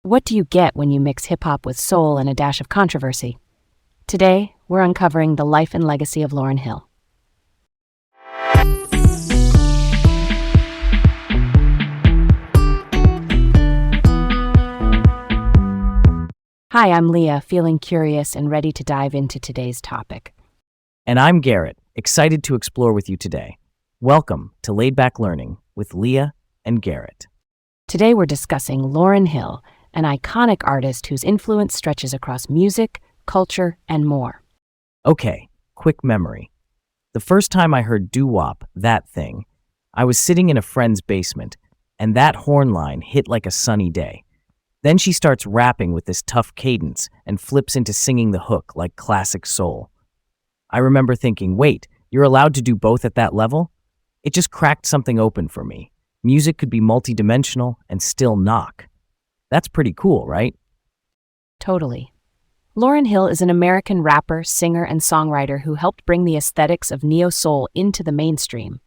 What do you get when you mix hip-hop with soul and a dash of controversy? Today, we're uncovering the life and legacy of Lauryn Hill. Hi, I'm Leah, feeling curious and ready to dive into today's topic. And I'm Garrett, excited to explore with you today. Welcome to Laid Back Learning with Leah and Garrett. Today we're discussing Lauryn Hill, an iconic artist whose influence stretches across music, culture, and more. Okay, quick memory. The first time I heard doo-wop, that thing, I was sitting in a friend's basement, and that horn line hit like a sunny day. Then she starts rapping with this tough cadence and flips into singing the hook like classic soul. I remember thinking, wait, you're allowed to do both at that level? It just cracked something open for me. Music could be multidimensional and still knock. That's pretty cool, right? Totally. Lauryn Hill is an American rapper, singer, and songwriter who helped bring the aesthetics of neo-soul into the mainstream.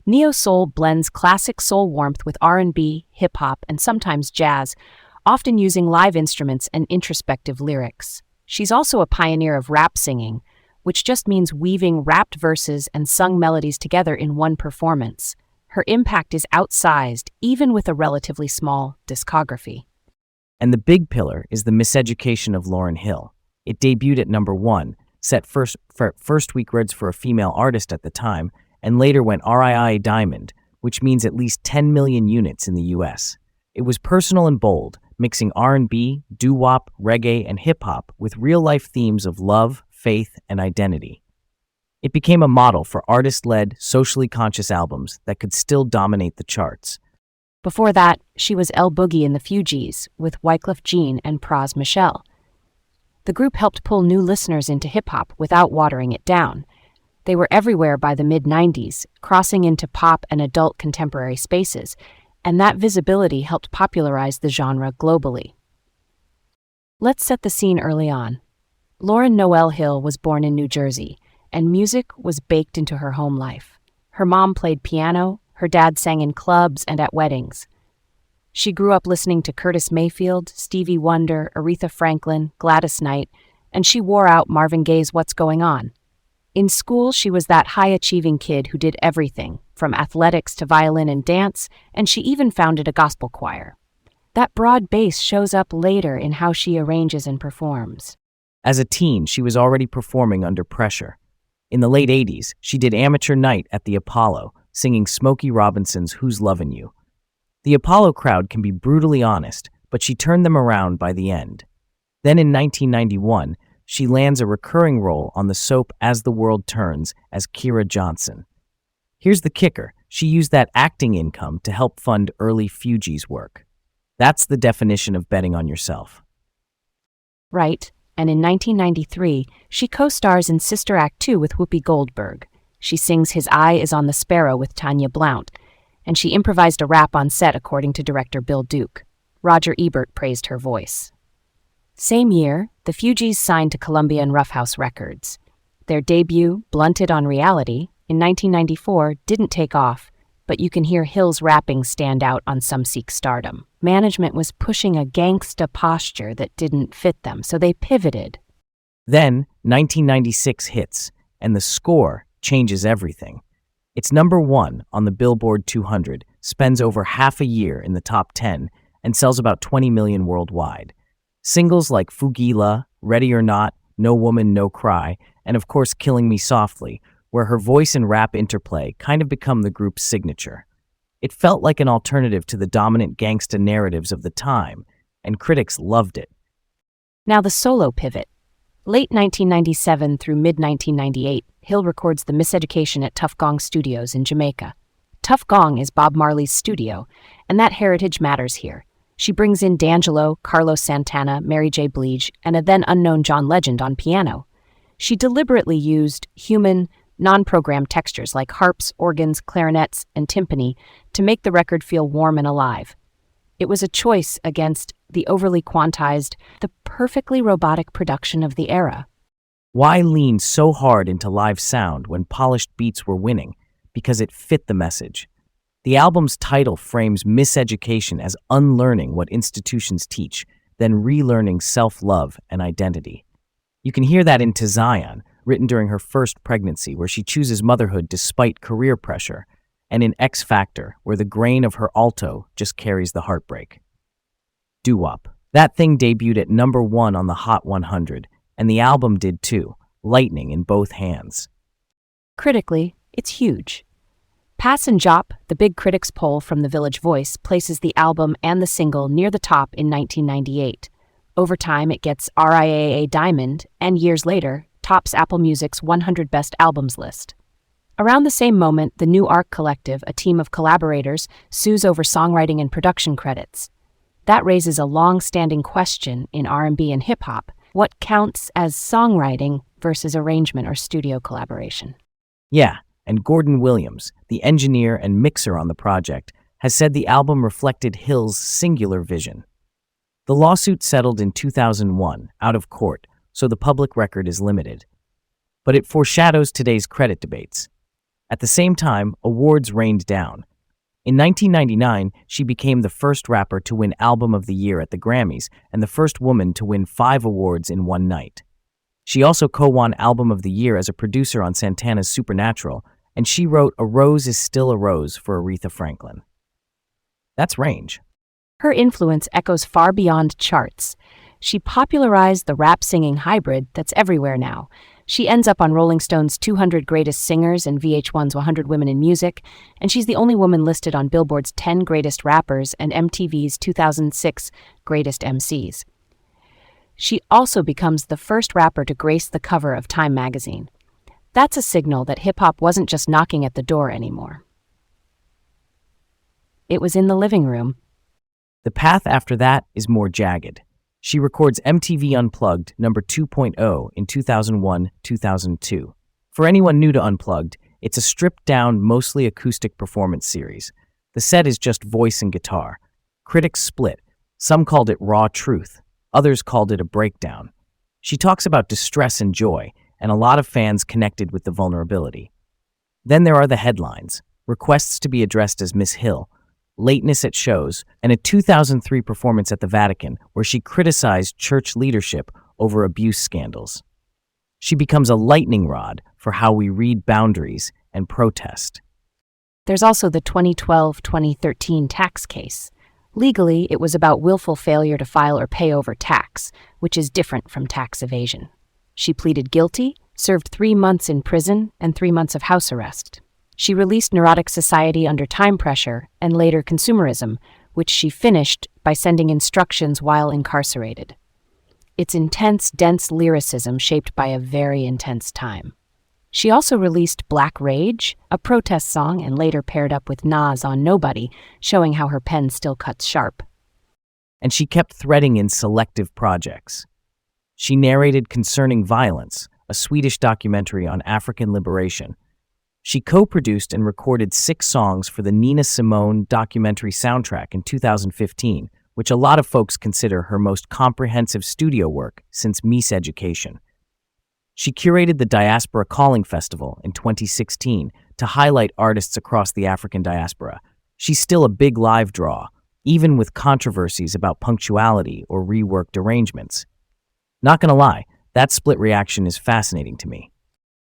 Neo-soul blends classic soul warmth with R&B, hip-hop, and sometimes jazz, often using live instruments and introspective lyrics. She's also a pioneer of rap singing, which just means weaving rapped verses and sung melodies together in one performance. Her impact is outsized, even with a relatively small discography. And the big pillar is the miseducation of Lauryn Hill. It debuted at number 1, set first week records for a female artist at the time, and later went RII Diamond, which means at least 10 million units in the US. It was personal and bold, mixing R&B, doo-wop, reggae, and hip-hop with real-life themes of love, faith, and identity. It became a model for artist-led, socially conscious albums that could still dominate the charts. Before that, she was El Boogie in the Fugees with Wyclef Jean and Pras Michel. The group helped pull new listeners into hip-hop without watering it down. They were everywhere by the mid-90s, crossing into pop and adult contemporary spaces, and that visibility helped popularize the genre globally. Let's set the scene early on. Lauryn Noel Hill was born in New Jersey, and music was baked into her home life. Her mom played piano, her dad sang in clubs and at weddings. She grew up listening to Curtis Mayfield, Stevie Wonder, Aretha Franklin, Gladys Knight, and she wore out Marvin Gaye's What's Going On. In school, she was that high-achieving kid who did everything, from athletics to violin and dance, and she even founded a gospel choir. That broad base shows up later in how she arranges and performs. As a teen, she was already performing under pressure. In the late 80s, she did amateur night at the Apollo, singing Smokey Robinson's Who's Lovin' You. The Apollo crowd can be brutally honest, but she turned them around by the end. Then in 1991, she lands a recurring role on the soap As the World Turns as Kira Johnson. Here's the kicker. She used that acting income to help fund early Fugees work. That's the definition of betting on yourself. Right, and in 1993, she co-stars in Sister Act 2 with Whoopi Goldberg. She sings His Eye is on the Sparrow with Tanya Blount, and she improvised a rap on set according to director Bill Duke. Roger Ebert praised her voice. Same year, the Fugees signed to Columbia and Rough House Records. Their debut, Blunted on Reality, in 1994 didn't take off, but you can hear Hill's rapping stand out on Some Seek Stardom. Management was pushing a gangsta posture that didn't fit them, so they pivoted. Then, 1996 hits, and the score changes everything. It's number 1 on the Billboard 200, spends over half a year in the top 10, and sells about 20 million worldwide. Singles like Fugila, Ready or Not, No Woman, No Cry, and of course Killing Me Softly, where her voice and rap interplay kind of become the group's signature. It felt like an alternative to the dominant gangsta narratives of the time, and critics loved it. Now the solo pivot. Late 1997 through mid-1998, Hill records The Miseducation at Tuff Gong Studios in Jamaica. Tuff Gong is Bob Marley's studio, and that heritage matters here. She brings in D'Angelo, Carlos Santana, Mary J. Blige, and a then-unknown John Legend on piano. She deliberately used human, non-programmed textures like harps, organs, clarinets, and timpani to make the record feel warm and alive. It was a choice against the overly quantized, the perfectly robotic production of the era. Why lean so hard into live sound when polished beats were winning? Because it fit the message. The album's title frames miseducation as unlearning what institutions teach, then relearning self-love and identity. You can hear that in To Zion, written during her first pregnancy, where she chooses motherhood despite career pressure, and in X Factor, where the grain of her alto just carries the heartbreak. Doo-wop. That thing debuted at #1 on the Hot 100, and the album did too, lightning in both hands. Critically, it's huge. Pass and Jop, the big critics poll from The Village Voice, places the album and the single near the top in 1998. Over time, it gets RIAA Diamond, and years later, tops Apple Music's 100 Best Albums list. Around the same moment, the New Arc Collective, a team of collaborators, sues over songwriting and production credits. That raises a long-standing question in R&B and hip-hop: what counts as songwriting versus arrangement or studio collaboration? Yeah, and Gordon Williams, the engineer and mixer on the project, has said the album reflected Hill's singular vision. The lawsuit settled in 2001, out of court, so the public record is limited. But it foreshadows today's credit debates. At the same time, awards rained down. In 1999, she became the first rapper to win Album of the Year at the Grammys and the first woman to win 5 awards in one night. She also co-won Album of the Year as a producer on Santana's Supernatural, and she wrote A Rose is Still a Rose for Aretha Franklin. That's range. Her influence echoes far beyond charts. She popularized the rap-singing hybrid that's everywhere now. She ends up on Rolling Stone's 200 Greatest Singers and VH1's 100 Women in Music, and she's the only woman listed on Billboard's 10 Greatest Rappers and MTV's 2006 Greatest MCs. She also becomes the first rapper to grace the cover of Time magazine. That's a signal that hip-hop wasn't just knocking at the door anymore. It was in the living room. The path after that is more jagged. She records MTV Unplugged number 2.0 in 2001-2002. For anyone new to Unplugged, it's a stripped-down, mostly acoustic performance series. The set is just voice and guitar. Critics split. Some called it raw truth. Others called it a breakdown. She talks about distress and joy, and a lot of fans connected with the vulnerability. Then there are the headlines: requests to be addressed as Miss Hill, lateness at shows, and a 2003 performance at the Vatican where she criticized church leadership over abuse scandals. She becomes a lightning rod for how we read boundaries and protest. There's also the 2012-2013 tax case. Legally, it was about willful failure to file or pay over tax, which is different from tax evasion. She pleaded guilty, served 3 months in prison and 3 months of house arrest. She released Neurotic Society under time pressure and later Consumerism, which she finished by sending instructions while incarcerated. It's intense, dense lyricism shaped by a very intense time. She also released Black Rage, a protest song, and later paired up with Nas on Nobody, showing how her pen still cuts sharp. And she kept threading in selective projects. She narrated Concerning Violence, a Swedish documentary on African liberation. She co-produced and recorded 6 songs for the Nina Simone documentary soundtrack in 2015, which a lot of folks consider her most comprehensive studio work since Mies Education. She curated the Diaspora Calling Festival in 2016 to highlight artists across the African diaspora. She's still a big live draw, even with controversies about punctuality or reworked arrangements. Not gonna lie, that split reaction is fascinating to me.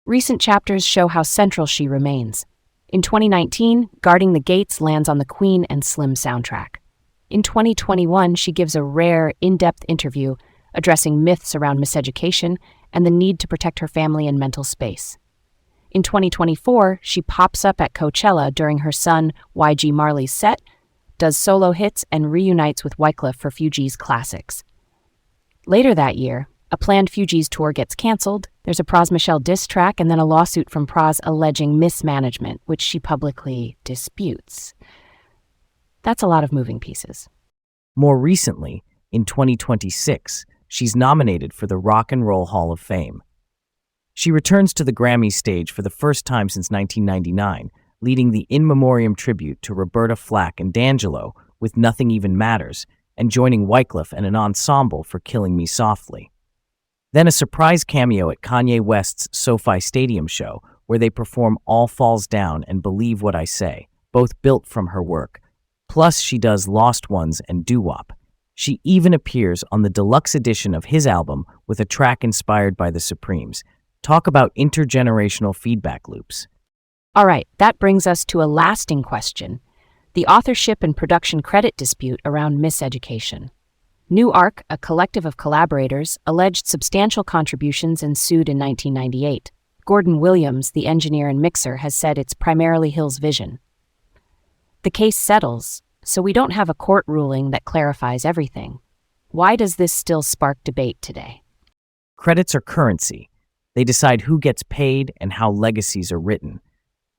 Recent chapters show how central she remains. In 2019, Guarding the Gates lands on the Queen and Slim soundtrack. In 2021, she gives a rare, in-depth interview addressing myths around miseducation and the need to protect her family and mental space. In 2024, she pops up at Coachella during her son YG Marley's set, does solo hits, and reunites with Wyclef for Fugees classics. Later that year, a planned Fugees tour gets canceled, there's a Pras Michelle diss track, and then a lawsuit from Pras alleging mismanagement, which she publicly disputes. That's a lot of moving pieces. More recently, in 2026, she's nominated for the Rock and Roll Hall of Fame. She returns to the Grammy stage for the first time since 1999, leading the in memoriam tribute to Roberta Flack and D'Angelo with Nothing Even Matters, and joining Wyclef and an ensemble for Killing Me Softly. Then a surprise cameo at Kanye West's SoFi Stadium show, where they perform All Falls Down and Believe What I Say, both built from her work. Plus, she does Lost Ones and Doo-Wop. She even appears on the deluxe edition of his album with a track inspired by the Supremes. Talk about intergenerational feedback loops. All right, that brings us to a lasting question: the authorship and production credit dispute around Miseducation. New Arc, a collective of collaborators, alleged substantial contributions and sued in 1998. Gordon Williams, the engineer and mixer, has said it's primarily Hill's vision. The case settles, so we don't have a court ruling that clarifies everything. Why does this still spark debate today? Credits are currency. They decide who gets paid and how legacies are written.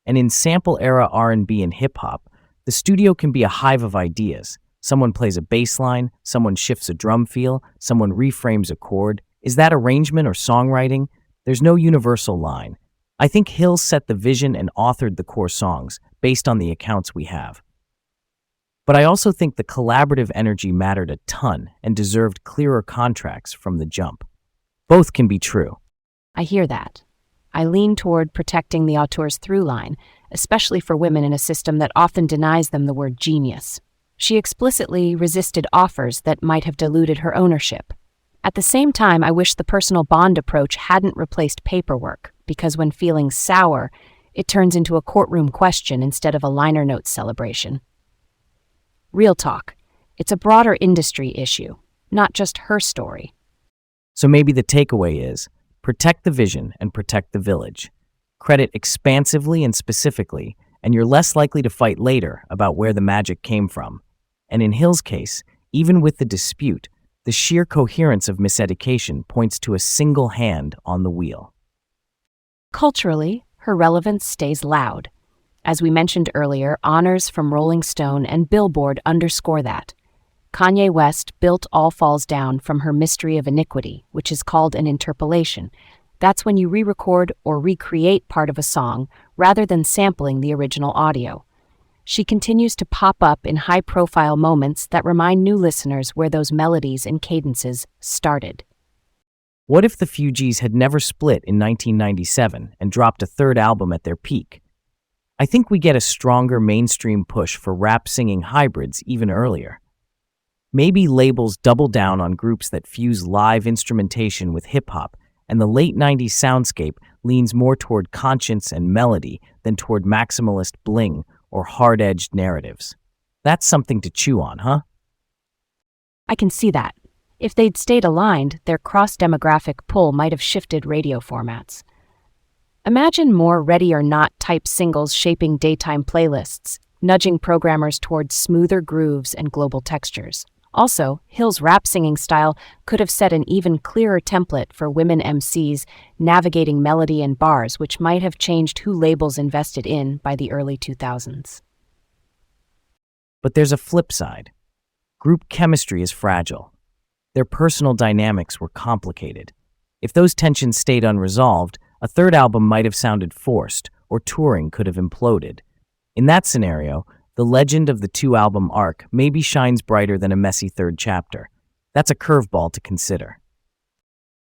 And in sample-era R&B and hip-hop, the studio can be a hive of ideas. Someone plays a bass line, someone shifts a drum feel, someone reframes a chord. Is that arrangement or songwriting? There's no universal line. I think Hill set the vision and authored the core songs, based on the accounts we have. But I also think the collaborative energy mattered a ton and deserved clearer contracts from the jump. Both can be true. I hear that. I lean toward protecting the auteur's through line, especially for women in a system that often denies them the word genius. She explicitly resisted offers that might have diluted her ownership. At the same time, I wish the personal bond approach hadn't replaced paperwork, because when feeling sour, it turns into a courtroom question instead of a liner notes celebration. Real talk. It's a broader industry issue, not just her story. So maybe the takeaway is, protect the vision and protect the village. Credit expansively and specifically, and you're less likely to fight later about where the magic came from. And in Hill's case, even with the dispute, the sheer coherence of Miseducation points to a single hand on the wheel. Culturally, her relevance stays loud. As we mentioned earlier, honors from Rolling Stone and Billboard underscore that. Kanye West built All Falls Down from her Mystery of Iniquity, which is called an interpolation. That's when you re-record or recreate part of a song rather than sampling the original audio. She continues to pop up in high-profile moments that remind new listeners where those melodies and cadences started. What if the Fugees had never split in 1997 and dropped a third album at their peak? I think we get a stronger mainstream push for rap-singing hybrids even earlier. Maybe labels double down on groups that fuse live instrumentation with hip-hop, and the late 90s soundscape leans more toward conscience and melody than toward maximalist bling or hard-edged narratives. That's something to chew on, huh? I can see that. If they'd stayed aligned, their cross-demographic pull might have shifted radio formats. Imagine more Ready or Not type singles shaping daytime playlists, nudging programmers towards smoother grooves and global textures. Also, Hill's rap singing style could have set an even clearer template for women MCs navigating melody and bars, which might have changed who labels invested in by the early 2000s. But there's a flip side. Group chemistry is fragile. Their personal dynamics were complicated. If those tensions stayed unresolved, a third album might have sounded forced, or touring could have imploded. In that scenario, the legend of the two-album arc maybe shines brighter than a messy third chapter. That's a curveball to consider.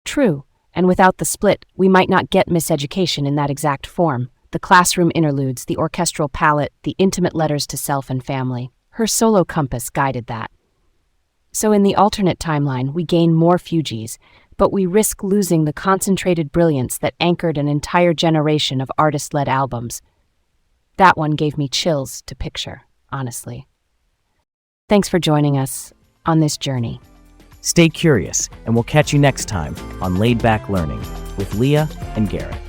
True, and without the split, we might not get Miseducation in that exact form. The classroom interludes, the orchestral palette, the intimate letters to self and family. Her solo compass guided that. So in the alternate timeline, we gain more Fugees, but we risk losing the concentrated brilliance that anchored an entire generation of artist-led albums. That one gave me chills to picture, honestly. Thanks for joining us on this journey. Stay curious, and we'll catch you next time on Laid Back Learning with Leah and Garrett.